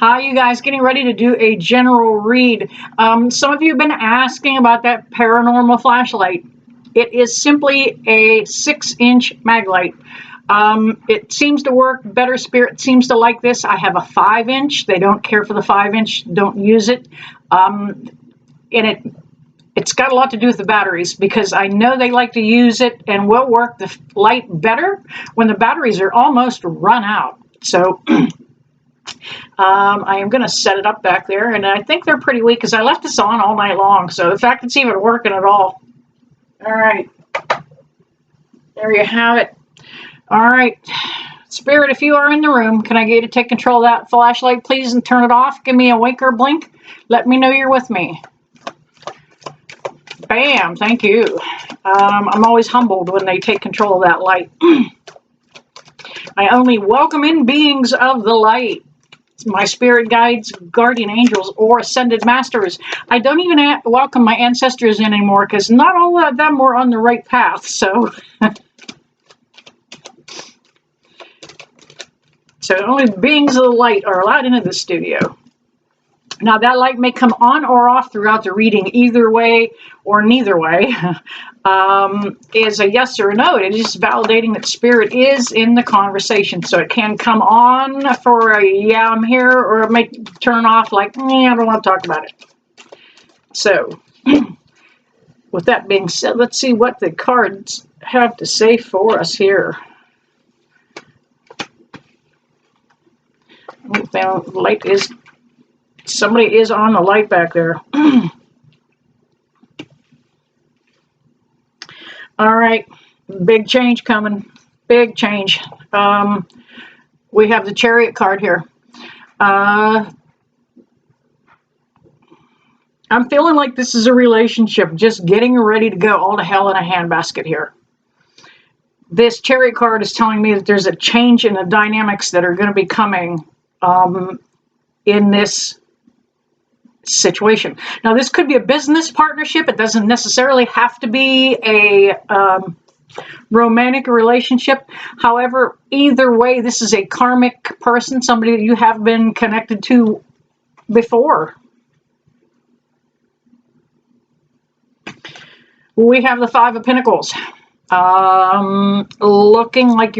Hi, you guys, getting ready to do a general read. Some of you have been asking about that paranormal flashlight. It is simply a 6-inch mag light. It seems to work better. Spirit seems to like this. I have a 5-inch. They don't care for the 5-inch. Don't use it. And it's got a lot to do with the batteries, because I know they like to use it and will work the light better when the batteries are almost run out. So I am going to set it up back there, and I think they're pretty weak because I left this on all night long. So the fact it's even working at all. All right. There you have it. All right. Spirit, if you are in the room, can I get you to take control of that flashlight, please, and turn it off? Give me a wink or a blink. Let me know you're with me. Bam. Thank you. I'm always humbled when they take control of that light. I only welcome in beings of the light. My spirit guides, guardian angels, or ascended masters. I don't even welcome my ancestors in anymore, because not all of them were on the right path. So, only beings of the light are allowed into the studio. Now, that light may come on or off throughout the reading, either way or neither way. Is a yes or a no. It is just validating that spirit is in the conversation. So it can come on for a yeah, I'm here, or it may turn off like, I don't want to talk about it. So, with that being said, let's see what the cards have to say for us here. The light is... Somebody is on the light back there. All right. Big change coming. Big change. We have the Chariot card here. I'm feeling like this is a relationship just getting ready to go all to hell in a handbasket here. This Chariot card is telling me that there's a change in the dynamics that are going to be coming in this situation. Now, this could be a business partnership. It doesn't necessarily have to be a romantic relationship. However, either way, this is a karmic person, somebody that you have been connected to before. We have the Five of Pentacles. Looking like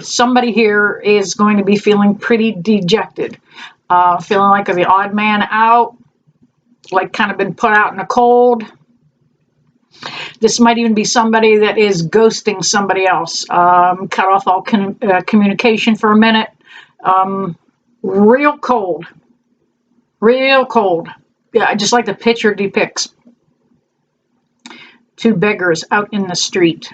somebody here is going to be feeling pretty dejected. Feeling like the odd man out. Like kind of been put out in the cold. This might even be somebody that is ghosting somebody else. Cut off all communication for a minute. Real cold. Real cold. Yeah, just like the picture depicts. Two beggars out in the street.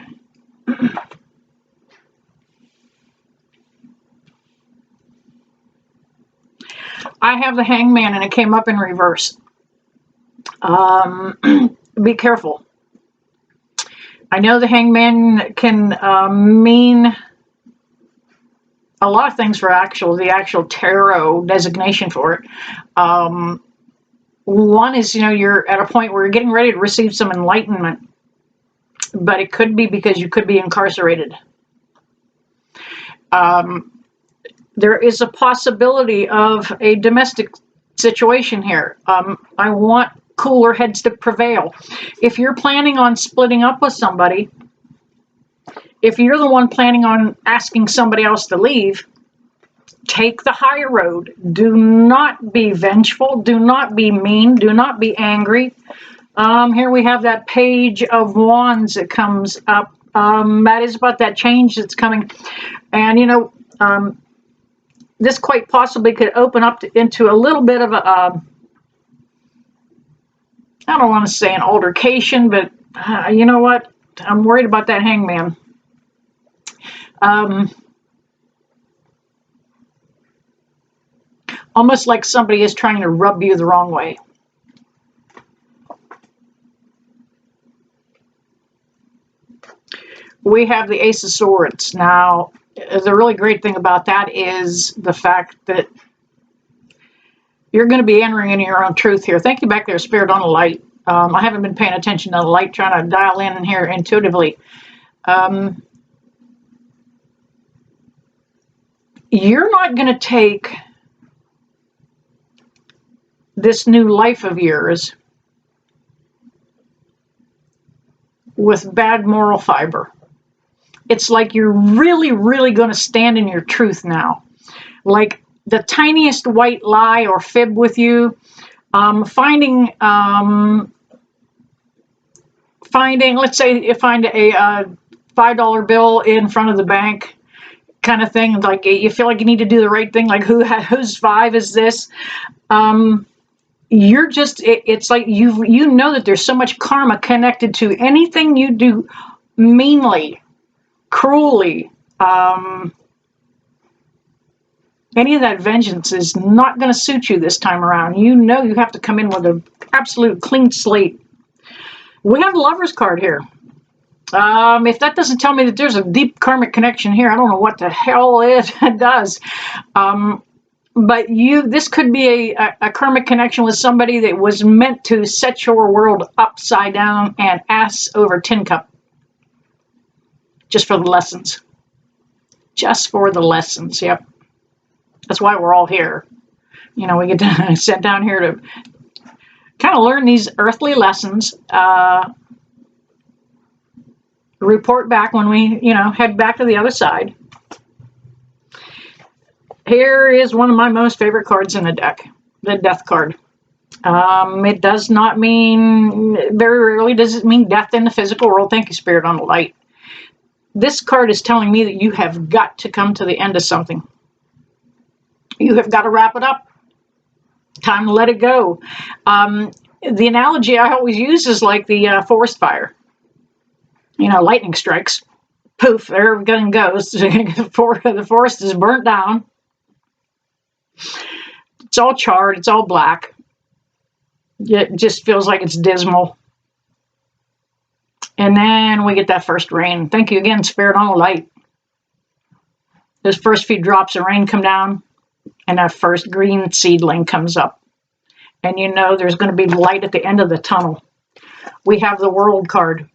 I have the Hangman, and it came up in reverse. Be careful. I know the Hangman can mean a lot of things for the actual tarot designation for it. One is, you're at a point where you're getting ready to receive some enlightenment, but it could be because you could be incarcerated. There is a possibility of a domestic situation here. I want cooler heads to prevail. If you're planning on splitting up with somebody, if you're the one planning on asking somebody else to leave, take the higher road. Do not be vengeful. Do not be mean. Do not be angry. Here we have that Page of Wands that comes up. That is about that change that's coming. And, this quite possibly could open up into a little bit of a, I don't want to say an altercation, but you know what? I'm worried about that Hangman. Almost like somebody is trying to rub you the wrong way. We have the Ace of Swords. Now, the really great thing about that is the fact that you're going to be entering into your own truth here. Thank you back there, Spirit, on the light. I haven't been paying attention to the light, trying to dial in here intuitively. You're not going to take this new life of yours with bad moral fiber. It's like you're really, really going to stand in your truth now. Like the tiniest white lie or fib with you, finding, let's say you find a $5 bill in front of the bank kind of thing, like you feel like you need to do the right thing, like whose five is this? You're just, it's like you know that there's so much karma connected to anything you do meanly, cruelly, any of that vengeance is not going to suit you this time around. You know you have to come in with an absolute clean slate. We have the Lover's card here. If that doesn't tell me that there's a deep karmic connection here, I don't know what the hell it does. But this could be a karmic connection with somebody that was meant to set your world upside down and ass over tin cup. Just for the lessons. Just for the lessons, yep. That's why we're all here. You know, we get to sit down here to kind of learn these earthly lessons, report back when we, head back to the other side. Here is one of my most favorite cards in the deck, the Death card. It does not mean, very rarely does it mean death in the physical world. Thank you, Spirit on the Light. This card is telling me that you have got to come to the end of something. You have got to wrap it up. Time to let it go. The analogy I always use is like the forest fire. Lightning strikes. Poof, there everything goes. The forest is burnt down. It's all charred. It's all black. It just feels like it's dismal. And then we get that first rain. Thank you again, Spirit on the Light. Those first few drops of rain come down, and that first green seedling comes up. And there's going to be light at the end of the tunnel. We have the World card.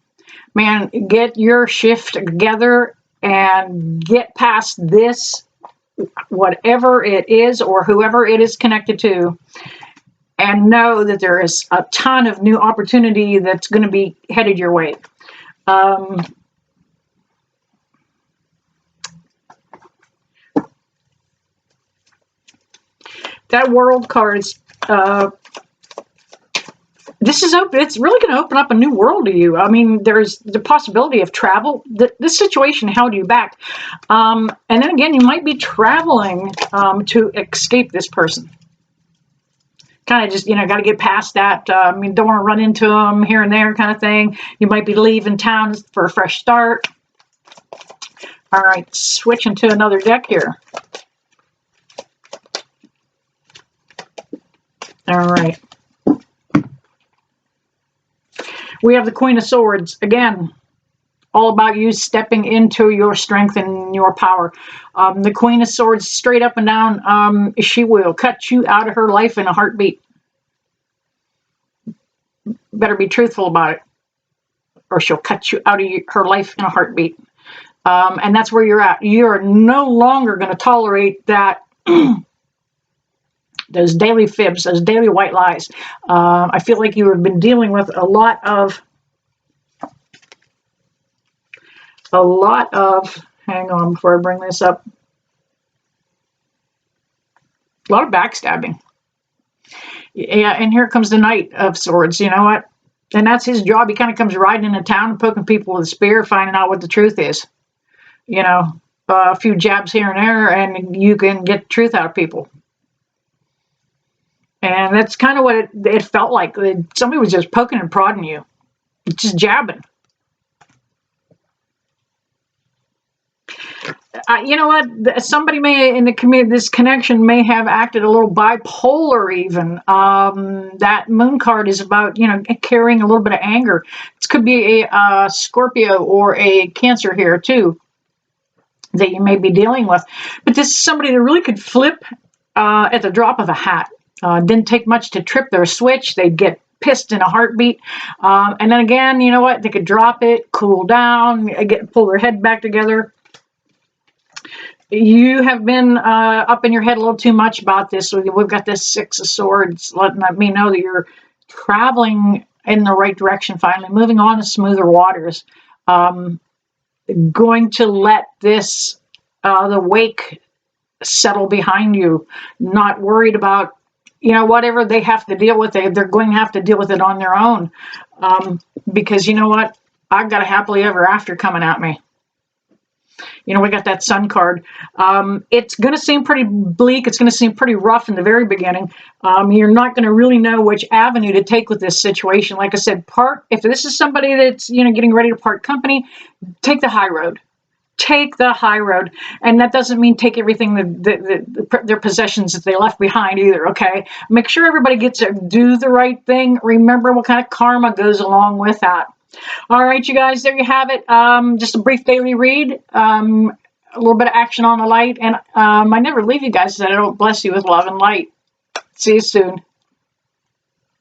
Man, get your shift together and get past this, whatever it is or whoever it is connected to, and know that there is a ton of new opportunity that's going to be headed your way. That World card is, this is open. It's really going to open up a new world to you. I mean, there's the possibility of travel. This situation held you back. And then again, you might be traveling to escape this person. Kind of just, got to get past that. You don't want to run into them here and there kind of thing. You might be leaving town for a fresh start. All right, switching to another deck here. All right. We have the Queen of Swords. Again, all about you stepping into your strength and your power. The Queen of Swords, straight up and down, she will cut you out of her life in a heartbeat. Better be truthful about it, or she'll cut you out of her life in a heartbeat. And that's where you're at. You're no longer going to tolerate that those daily fibs, those daily white lies. I feel like you have been dealing with a lot of, hang on before I bring this up, a lot of backstabbing. Yeah, and here comes the Knight of Swords, you know what? And that's his job. He kind of comes riding into town and poking people with a spear, finding out what the truth is. A few jabs here and there, and you can get the truth out of people. And that's kind of what it felt like. Somebody was just poking and prodding you. Just jabbing. You know what? Somebody may, in the community, this connection may have acted a little bipolar even. That Moon card is about, carrying a little bit of anger. This could be a Scorpio or a Cancer here too that you may be dealing with. But this is somebody that really could flip at the drop of a hat. Didn't take much to trip their switch. They'd get pissed in a heartbeat. And then again, you know what? They could drop it, cool down, pull their head back together. You have been up in your head a little too much about this. We've got this Six of Swords letting me know that you're traveling in the right direction finally, moving on to smoother waters. Um, Going to let this, the wake settle behind you, not worried about, whatever they have to deal with, they're going to have to deal with it on their own. Because you know what? I've got a happily ever after coming at me. We got that Sun card. It's going to seem pretty bleak. It's going to seem pretty rough in the very beginning. You're not going to really know which avenue to take with this situation. Like I said, if this is somebody that's, getting ready to part company, take the high road. Take the high road. And that doesn't mean take everything, their possessions that they left behind either, okay? Make sure everybody gets to do the right thing. Remember what kind of karma goes along with that. All right, you guys, there you have it. Just a brief daily read, a little bit of action on the light, and I never leave you guys that I don't bless you with love and light. See you soon.